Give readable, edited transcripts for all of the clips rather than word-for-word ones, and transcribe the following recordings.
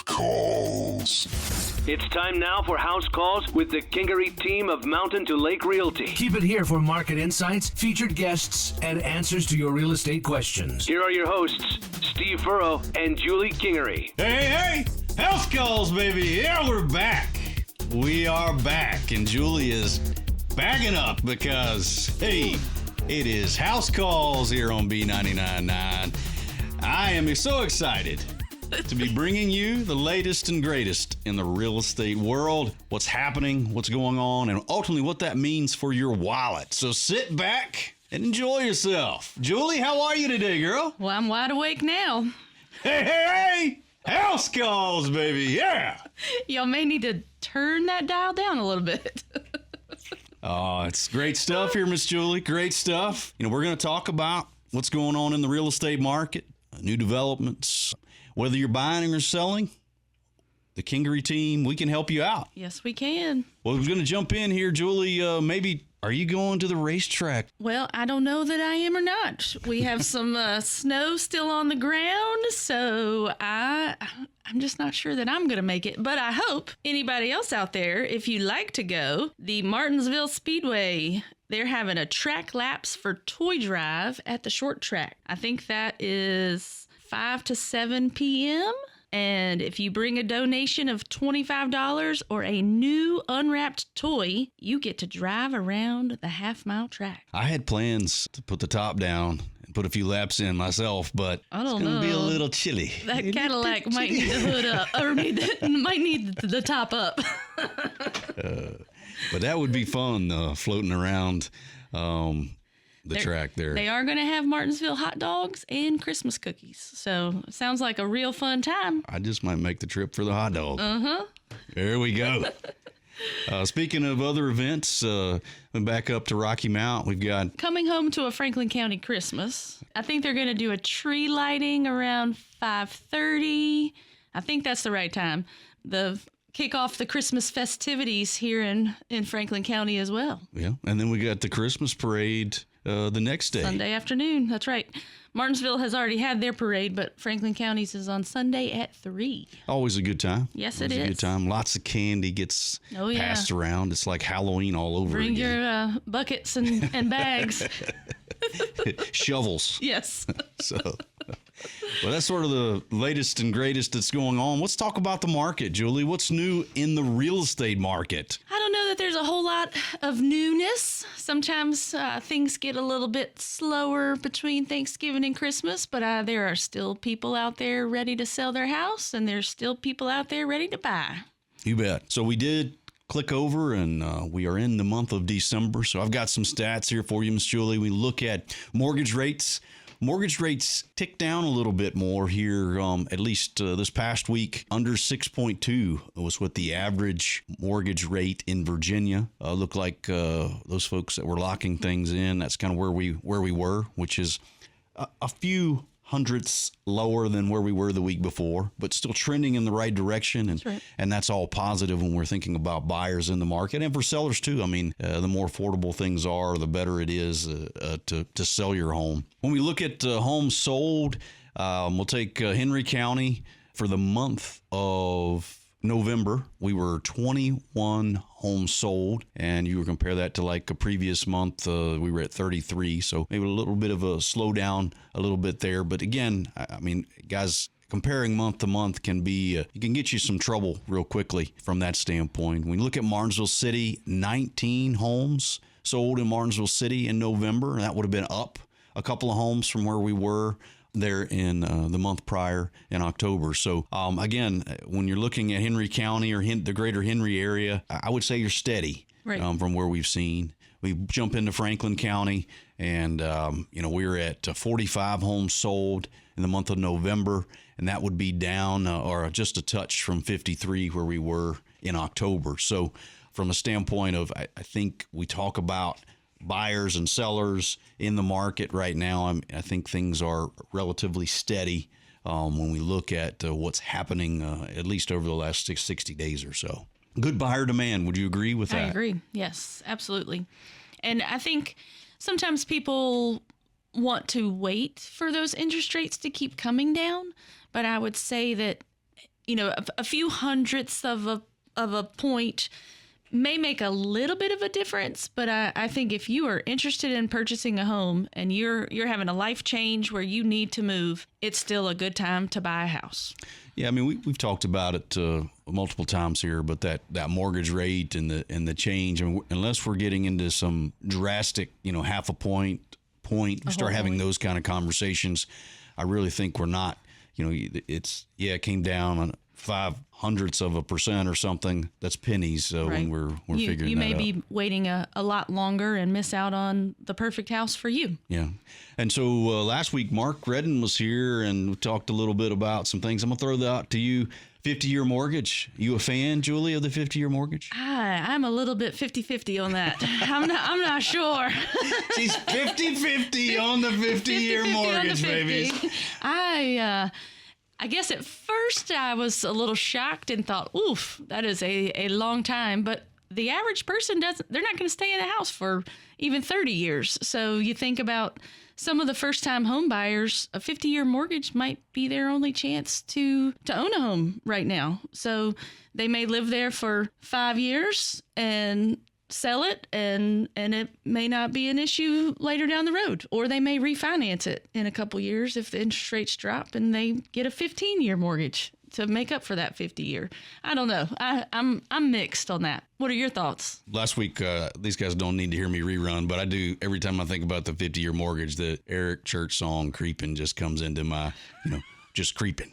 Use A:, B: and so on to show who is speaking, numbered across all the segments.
A: Calls.
B: It's time now for House Calls with the Kingery team of Mountain to Lake Realty.
C: Keep it here for market insights, featured guests, and answers to your real estate questions.
B: Here are your hosts, Steve Furrow and Julie Kingery.
D: Hey, House Calls, baby. Yeah, we're back. We are back, and Julie is backing up because, hey, it is House Calls here on B99.9. I am so excited to be bringing you the latest and greatest in the real estate world, what's happening, what's going on, and ultimately what that means for your wallet. So sit back and enjoy yourself. Julie, how are you today, girl?
E: Well, I'm wide awake now.
D: Hey! House Calls, baby, yeah!
E: Y'all may need to turn that dial down a little bit.
D: Oh, it's great stuff here, Miss Julie. Great stuff. You know, we're going to talk about what's going on in the real estate market, new developments. Whether you're buying or selling, the Kingery team, we can help you out.
E: Yes, we can.
D: Well, we're going to jump in here, Julie. Maybe, are you going to the racetrack?
E: Well, I don't know that I am or not. We have some snow still on the ground, so I'm just not sure that I'm going to make it. But I hope anybody else out there, if you'd like to go, the Martinsville Speedway, they're having a track laps for toy drive at the short track. I think that is 5 to 7 p.m. And if you bring a donation of $25 or a new unwrapped toy, you get to drive around the half-mile track.
D: I had plans to put the top down and put a few laps in myself, but
E: I don't
D: it's going to be a
E: know.
D: little chilly.
E: That Cadillac might need the hood up, or might need the top up.
D: But that would be fun, floating around the track there.
E: They are going to have Martinsville hot dogs and Christmas cookies. So it sounds like a real fun time.
D: I just might make the trip for the hot dog.
E: Uh-huh.
D: There we go. Speaking of other events, went back up to Rocky Mount. We've got
E: Coming home to a Franklin County Christmas. I think they're going to do a tree lighting around 5:30. I think that's the right time. Kick off the Christmas festivities here in Franklin County as well.
D: Yeah, and then we got the Christmas parade the next day.
E: Sunday afternoon, that's right. Martinsville has already had their parade, but Franklin County's is on Sunday at 3.
D: Always a good time.
E: Yes,
D: Always
E: it
D: a
E: is.
D: good time. Lots of candy gets passed around. It's like Halloween all over
E: Bring
D: again.
E: your buckets and bags.
D: Shovels.
E: Yes.
D: So, well, that's sort of the latest and greatest that's going on. Let's talk about the market, Julie. What's new in the real estate market?
E: I don't know that there's a whole lot of newness. Sometimes things get a little bit slower between Thanksgiving and Christmas, but there are still people out there ready to sell their house, and there's still people out there ready to buy.
D: You bet. So we did click over, and we are in the month of December. So I've got some stats here for you, Miss Julie. We look at mortgage rates. Mortgage rates ticked down a little bit more here, at least this past week. Under 6.2 was what the average mortgage rate in Virginia. Looked like those folks that were locking things in, that's kind of where we were, which is a few hundredths lower than where we were the week before, but still trending in the right direction. And,
E: That's right.
D: And that's all positive when we're thinking about buyers in the market and for sellers too. I mean, the more affordable things are, the better it is to sell your home. When we look at homes sold, we'll take Henry County for the month of November. We were 21 homes sold, and you compare that to like a previous month, we were at 33. So maybe a little bit of a slowdown a little bit there. But again, I mean, guys, comparing month to month can be, it can get you some trouble real quickly from that standpoint. When you look at Martinsville City, 19 homes sold in Martinsville City in November. That would have been up a couple of homes from where we were there in the month prior in October. So again, when you're looking at Henry County or the greater Henry area, I would say you're steady
E: Right.
D: From where we've seen. We jump into Franklin County, and we're at 45 homes sold in the month of November, and that would be down or just a touch from 53 where we were in October. So from a standpoint of, I think we talk about buyers and sellers in the market right now. I think things are relatively steady when we look at what's happening, at least over the last 60 days or so. Good buyer demand. Would you agree with that?
E: I agree. Yes, absolutely. And I think sometimes people want to wait for those interest rates to keep coming down, but I would say that a few hundredths of a point may make a little bit of a difference, but I think if you are interested in purchasing a home and you're having a life change where you need to move, it's still a good time to buy a house.
D: Yeah, I mean, we've talked about it multiple times here, but that mortgage rate and the change, I mean, unless we're getting into some drastic, half a point, start having those kind of conversations, I really think we're not. It came down on 0.05% or something. That's pennies
E: right.
D: when we're figuring that out.
E: You may be waiting a lot longer and miss out on the perfect house for you.
D: Yeah. And so last week, Mark Redden was here and we talked a little bit about some things. I'm going to throw that out to you. 50-year mortgage. You a fan, Julie, of the 50-year mortgage?
E: I'm a little bit 50-50 on that. I'm not sure.
D: She's 50-50 on the 50-year mortgage, baby.
E: I guess at first I was a little shocked and thought, oof, that is a long time. But the average person they're not going to stay in a house for even 30 years. So you think about some of the first-time home buyers, a 50-year mortgage might be their only chance to own a home right now. So they may live there for 5 years and sell it, and it may not be an issue later down the road. Or they may refinance it in a couple years if the interest rates drop and they get a 15-year mortgage to make up for that 50-year. I don't know. I'm mixed on that. What are your thoughts?
D: Last week, these guys don't need to hear me rerun, but I do. Every time I think about the 50-year mortgage, the Eric Church song "Creeping" just comes into my, just creeping.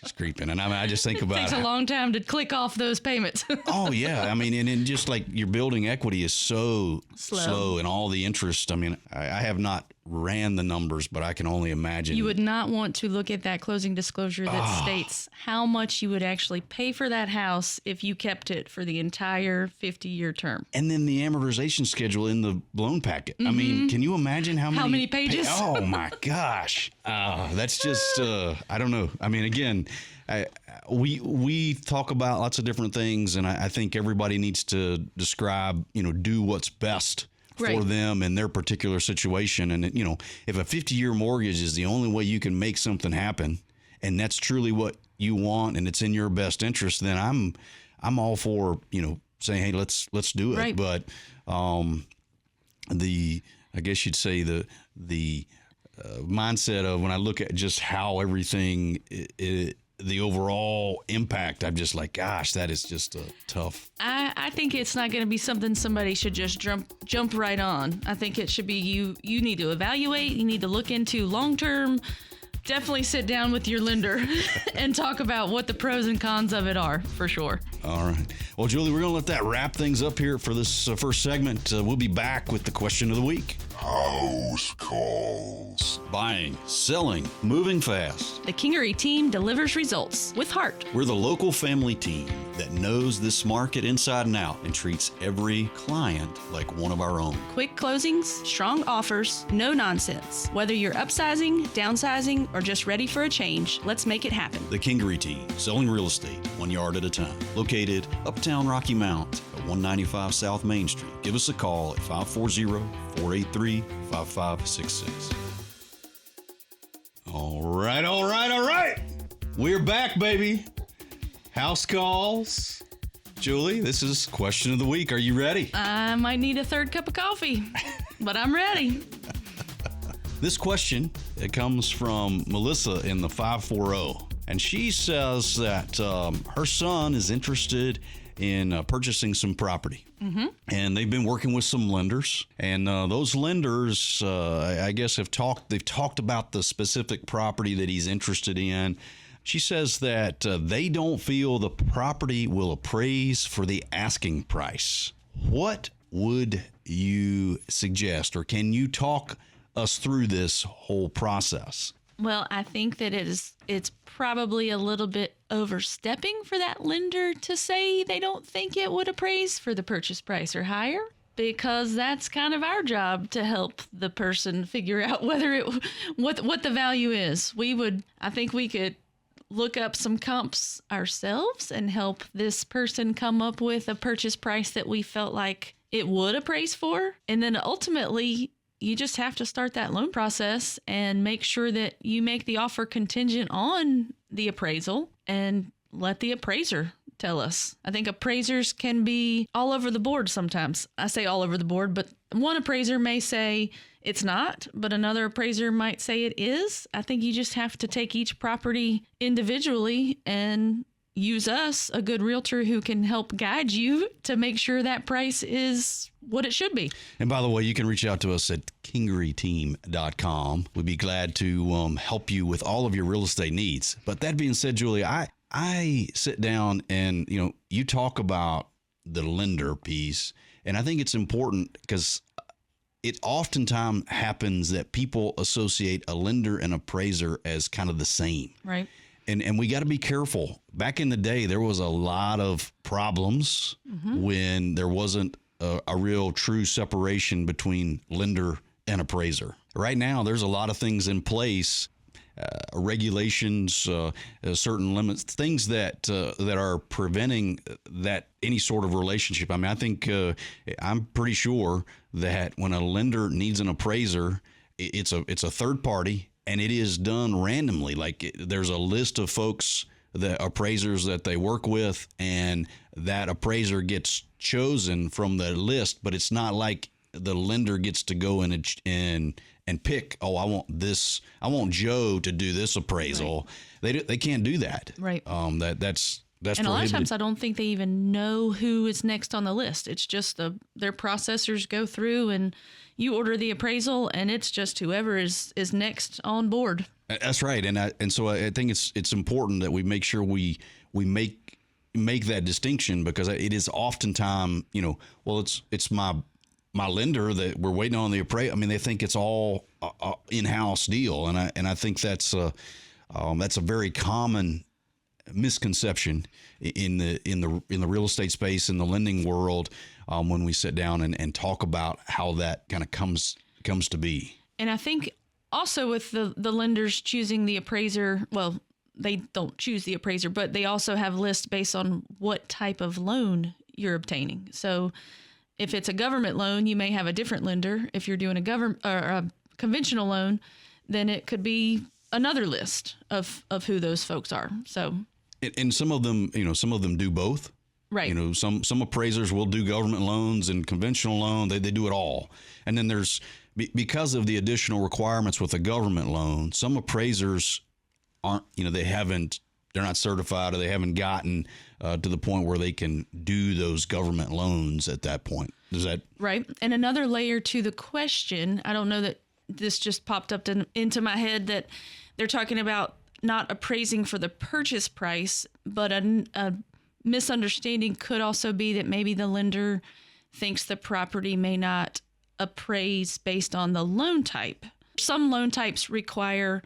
D: Just creeping. And I just think about it.
E: Takes a long time to click off those payments.
D: Oh, yeah. I mean, and just like your building equity is so slow and all the interest. I mean, I have not ran the numbers, but I can only imagine.
E: You would not want to look at that closing disclosure that states how much you would actually pay for that house if you kept it for the entire 50-year term.
D: And then the amortization schedule in the loan packet. Mm-hmm. I mean, can you imagine how many
E: pages?
D: Oh, my gosh. That's just, I don't know. I mean, again, we talk about lots of different things, and I think everybody needs to describe, do what's best for them in their particular situation. And, if a 50-year mortgage is the only way you can make something happen, and that's truly what you want, and it's in your best interest, then I'm all for, saying, hey, let's do it.
E: Right.
D: But I guess you'd say the mindset of when I look at just how everything the overall impact, I'm just like, gosh, that is just a tough.
E: I think it's not going to be something somebody should just jump right on. I think it should be you need to evaluate, you need to look into long-term, definitely sit down with your lender and talk about what the pros and cons of it are, for sure.
D: All right. Well, Julie, we're going to let that wrap things up here for this first segment. We'll be back with the question of the week.
A: House calls.
D: Buying, selling, moving fast.
E: The Kingery team delivers results with heart.
D: We're the local family team that knows this market inside and out and treats every client like one of our own.
E: Quick closings, strong offers, no nonsense. Whether you're upsizing, downsizing, or just ready for a change, let's make it happen.
D: The Kingery team, selling real estate 1 yard at a time. Located uptown Rocky Mount at 195 South Main Street. Give us a call at 540-483-5566. All right. We're back, baby. House calls. Julie, this is question of the week. Are you ready?
E: I might need a third cup of coffee, but I'm ready.
D: This question, it comes from Melissa in the 540. And she says that her son is interested in purchasing some property. Mm-hmm. And they've been working with some lenders. And those lenders, I guess, they've talked about the specific property that he's interested in. She says that they don't feel the property will appraise for the asking price. What would you suggest, or can you talk us through this whole process?
E: Well, I think that it's probably a little bit overstepping for that lender to say they don't think it would appraise for the purchase price or higher, because that's kind of our job to help the person figure out whether what the value is. I think we could look up some comps ourselves and help this person come up with a purchase price that we felt like it would appraise for. And then ultimately, you just have to start that loan process and make sure that you make the offer contingent on the appraisal and let the appraiser tell us. I think appraisers can be all over the board sometimes. I say all over the board, but one appraiser may say it's not, but another appraiser might say it is. I think you just have to take each property individually and use us, a good realtor who can help guide you to make sure that price is what it should be.
D: And by the way, you can reach out to us at kingeryteam.com. We'd be glad to help you with all of your real estate needs. But that being said, Julie, I sit down and, you talk about the lender piece, and I think it's important because it oftentimes happens that people associate a lender and appraiser as kind of the same.
E: Right.
D: And we got to be careful. Back in the day, there was a lot of problems when there wasn't a real true separation between lender and appraiser. Right now, there's a lot of things in place, regulations, certain limits, things that are preventing that any sort of relationship. I mean, I think I'm pretty sure that when a lender needs an appraiser, it's a third party. And it is done randomly. Like there's a list of folks, the appraisers that they work with, and that appraiser gets chosen from the list. But it's not like the lender gets to go in and pick. Oh, I want Joe to do this appraisal. Right. They can't do that.
E: Right.
D: That's
E: and
D: prohibited.
E: a lot of times I don't think they even know who is next on the list. It's just their processors go through and you order the appraisal, and it's just whoever is next on board.
D: That's right, and so I think it's important that we make sure we make that distinction, because it is oftentimes it's my lender that we're waiting on the appraisal. I mean, they think it's all a in-house deal, and I think that's a very common misconception in the real estate space, in the lending world, when we sit down and talk about how that kind of comes to be.
E: And I think also with the lenders choosing the appraiser, well, they don't choose the appraiser, but they also have lists based on what type of loan you're obtaining. So if it's a government loan, you may have a different lender. If you're doing a conventional loan, then it could be another list of who those folks are. So.
D: And some of them do both.
E: Right.
D: Some appraisers will do government loans and conventional loan. They do it all. And then there's, because of the additional requirements with a government loan, some appraisers aren't, they're not certified, or they haven't gotten to the point where they can do those government loans at that point. Is that
E: right? And another layer to the question, I don't know that this just popped up into my head, that they're talking about not appraising for the purchase price, but a misunderstanding could also be that maybe the lender thinks the property may not appraise based on the loan type. Some loan types require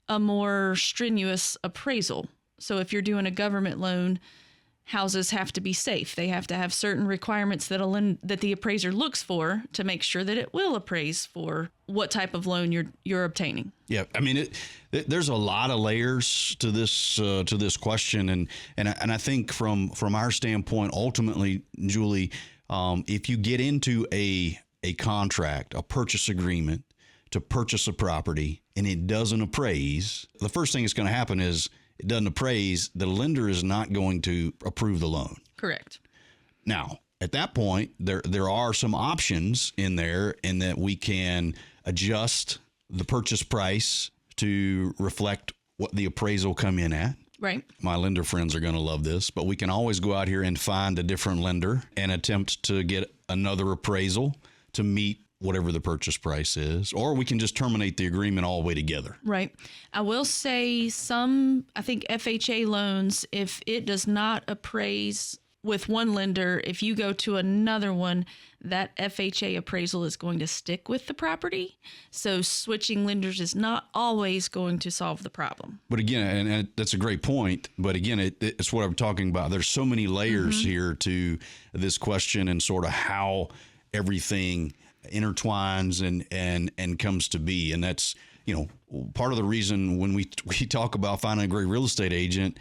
E: a more strenuous appraisal. So if you're doing a government loan, houses have to be safe. They have to have certain requirements that the appraiser looks for to make sure that it will appraise for what type of loan you're obtaining.
D: Yeah, I mean, there's a lot of layers to this question, and I think from our standpoint, ultimately, Julie, if you get into a contract, a purchase agreement to purchase a property, and it doesn't appraise, the first thing that's going to happen is it doesn't appraise. The lender is not going to approve the loan.
E: Correct.
D: Now, at that point, there are some options in there, in that we can adjust the purchase price to reflect what the appraisal come in at.
E: Right.
D: My lender friends are going to love this, but we can always go out here and find a different lender and attempt to get another appraisal to meet whatever the purchase price is, or we can just terminate the agreement all the way together.
E: Right. I will say I think FHA loans, if it does not appraise with one lender, if you go to another one, that FHA appraisal is going to stick with the property. So switching lenders is not always going to solve the problem.
D: But again, and that's a great point, but again, it's what I'm talking about. There's so many layers here to this question, and sort of how everything intertwines and comes to be. And that's, part of the reason when we talk about finding a great real estate agent,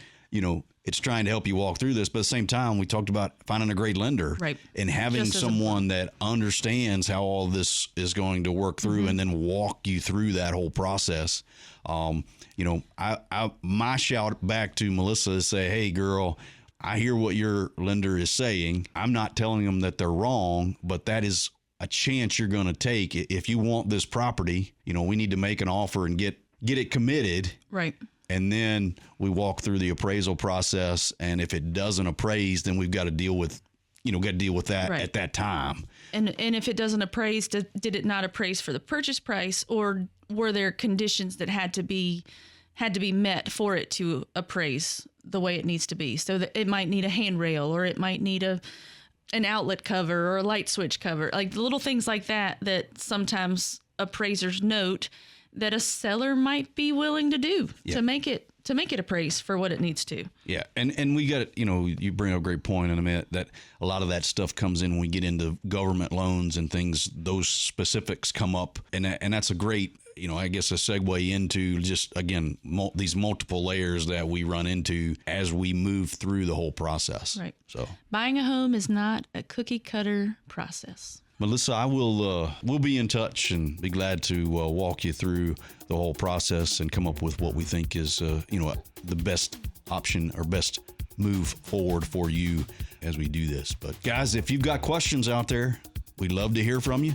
D: it's trying to help you walk through this. But at the same time, we talked about finding a great lender,
E: right,
D: and having
E: just
D: someone that understands how all this is going to work through, and then walk you through that whole process. My shout back to Melissa is say, hey, girl, I hear what your lender is saying. I'm not telling them that they're wrong, but that is a chance you're going to take. If you want this property, we need to make an offer and get it committed.
E: Right.
D: And then we walk through the appraisal process. And if it doesn't appraise, then we've got to deal with, that
E: right.
D: at that time.
E: And if it doesn't appraise, did it not appraise for the purchase price, or were there conditions that had to be met for it to appraise the way it needs to be? So that it might need a handrail, or it might need an outlet cover or a light switch cover, like little things like that sometimes appraisers note that a seller might be willing to do to make it appraise for what it needs to. Yeah.
D: And we got, you bring up a great point in a minute, that a lot of that stuff comes in when we get into government loans and things. Those specifics come up, and that's a great, I guess, a segue into just, again, these multiple layers that we run into as we move through the whole process.
E: Right.
D: So
E: buying a home is not a cookie cutter process.
D: Melissa, I will we'll be in touch and be glad to walk you through the whole process and come up with what we think is the best option or best move forward for you as we do this. But guys, if you've got questions out there, we'd love to hear from you.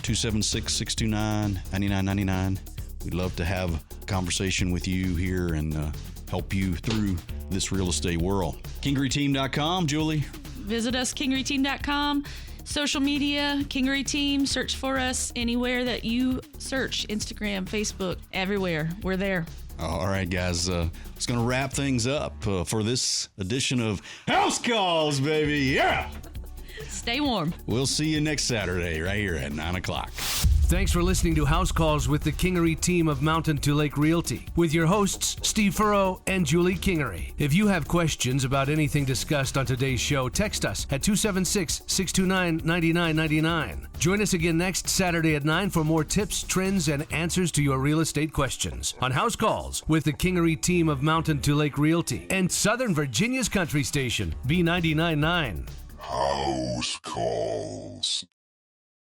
D: 276-629-9999. We'd love to have a conversation with you here and help you through this real estate world. KingeryTeam.com, Julie.
E: Visit us, KingeryTeam.com. Social media, Kingery Team. Search for us anywhere that you search. Instagram, Facebook, everywhere. We're there.
D: All right, guys. It's going to wrap things up for this edition of House Calls, baby. Yeah!
E: Stay warm.
D: We'll see you next Saturday right here at 9 o'clock.
C: Thanks for listening to House Calls with the Kingery team of Mountain to Lake Realty, with your hosts, Steve Furrow and Julie Kingery. If you have questions about anything discussed on today's show, text us at 276-629-9999. Join us again next Saturday at 9 for more tips, trends, and answers to your real estate questions on House Calls with the Kingery team of Mountain to Lake Realty and Southern Virginia's country station, B99.9.
A: House Calls.